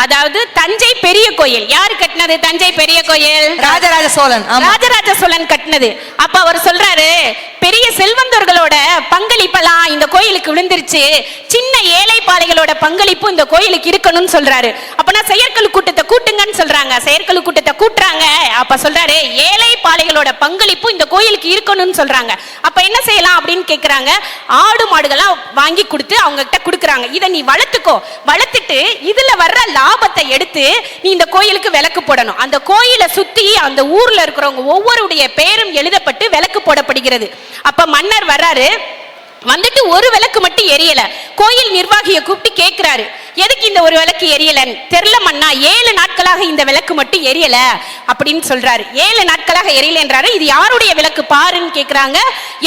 அதாவது தஞ்சை பெரிய கோயில் யாரு கட்டினது? தஞ்சை பெரிய கோயில் ராஜராஜ சோழன். ராஜராஜ சோழன் கட்டினது. அப்ப அவர் சொல்றாரு, பெரிய செல்வந்தர்களோட பங்களிப்பெல்லாம் இந்த கோயிலுக்கு விழுந்துருச்சு, சின்ன ஏழை பாளைகளோட பங்களிப்பு இந்த கோயிலுக்கு இருக்கணும்னு சொல்றாரு. அப்பனா செயற்குழு கூட்டத்தை கூட்டுங்கன்னு சொல்றாங்க. செயற்குழு கூட்டத்தை கூட்டுறாங்க. அப்ப சொல்றாரு, ஏழை பாளைகளோட பங்களிப்பு இந்த கோயிலுக்கு இருக்கணும்னு சொல்றாங்க. அப்ப என்ன செய்யலாம் அப்படின்னு கேக்குறாங்க. ஆடு மாடுகள்லாம் வாங்கி கொடுத்து அவங்க கிட்ட கொடுக்குறாங்க. இதை நீ வளர்த்துக்கோ, வளர்த்துட்டு இதுல வர்ற லாபத்தை எடுத்து நீ இந்த கோயிலுக்கு விளக்கு போடணும். அந்த கோயிலை சுத்தி அந்த ஊர்ல இருக்கிறவங்க ஒவ்வொருடைய பேரும் எழுதப்பட்டு விளக்கு போடப்படுகிறது. அப்ப மன்னர் வர்றாரு, வந்துட்டு ஒரு விளக்கு மட்டும் எரியல. கோயில் நிர்வாகியை கூப்பிட்டு கேட்கிறாரு, எதுக்கு இந்த ஒரு விளக்கு எரியலன்னு. தெரியல மன்னா, 7 நாட்களாக இந்த விளக்கு மட்டும் எரியல அப்படின்னு சொல்றாரு. 7 நாட்களாக எரியலன்றாரு. இது யாருடைய விளக்கு பாருன்னு கேக்குறாங்க.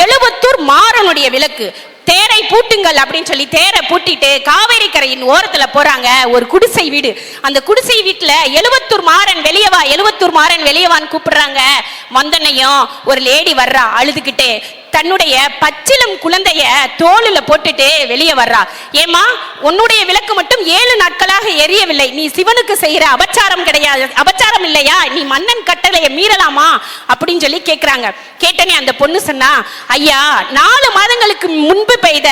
எழுபத்தூர் மாறனுடைய விளக்கு. தேரை பூட்டுங்கள் அப்படின்னு சொல்லி தேரை பூட்டிட்டு காவேரி கரையின் ஓரத்துல போறாங்க. ஒரு குடிசை வீடு. அந்த குடிசை வீட்டுல எழுபத்தூர் மாறன் வெளியவா, எழுபத்தூர் மாறன் வெளியவான்னு கூப்பிடுறாங்க. வந்தனையும் ஒரு லேடி வர்றா அழுதுகிட்டே, தன்னுடைய பச்சிலம் குழந்தைய தோளில போட்டுட்டு வெளியே வர்றா. ஏமா, உன்னுடைய விளக்கு மட்டும் 7 நாட்களாக எரியவில்லை, நீ சிவனுக்கு செய்யற அபச்சாரம் கிடையாது, அபச்சாரம் இல்லையா, நீ மன்னன் கட்டளையை மீறலாமா அப்படின்னு சொல்லி கேட்கிறாங்க. கேட்டனே அந்த பொண்ணு சொன்னா, ஐயா 4 மாதங்களுக்கு முன்பு பெய்த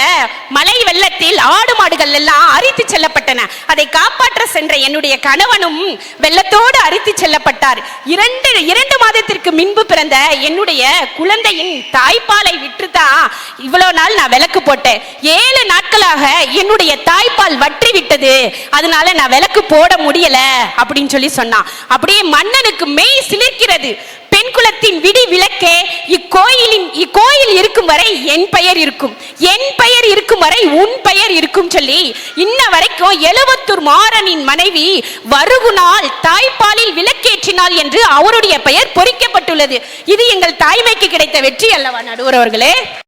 மழை வெள்ளத்தில் ஆடு மாடுகள் எல்லாம் அரித்து செல்லப்பட்டன. அதை காப்பாற்ற சென்ற என்னுடைய கணவனும் வெள்ளத்தோடு அரித்து செல்லப்பட்டார். 2 மாதத்திற்கு முன்பு பிறந்த என்னுடைய குழந்தையின் தாய்ப்பால் விட்டுதான் இவ்வளவு நாள் நான் விளக்கு போட்டேன். 7 நாட்களாக என்னுடைய தாய்ப்பால் வற்றி விட்டது, அதனால நான் விளக்கு போட முடியல அப்படின்னு சொல்லி சொன்னான். அப்படியே மன்னனுக்கு மெய் சிலிர்க்கிறது. பெண் குலத்தின் விடி விளக்கே, இக்கோயில் இருக்கும் வரை என் பெயர் இருக்கும், என் பெயர் இருக்கும் வரை உன் பெயர் இருக்கும் சொல்லி இன்ன வரைக்கும் எழுபத்தூர் மாறனின் மனைவி வருகுநாள் தாய்ப்பாலில் விளக்கேற்றினாள் என்று அவருடைய பெயர் பொறிக்கப்பட்டுள்ளது. இது எங்கள் தாய்மைக்கு கிடைத்த வெற்றி அல்லவா நடுவர் அவர்களே?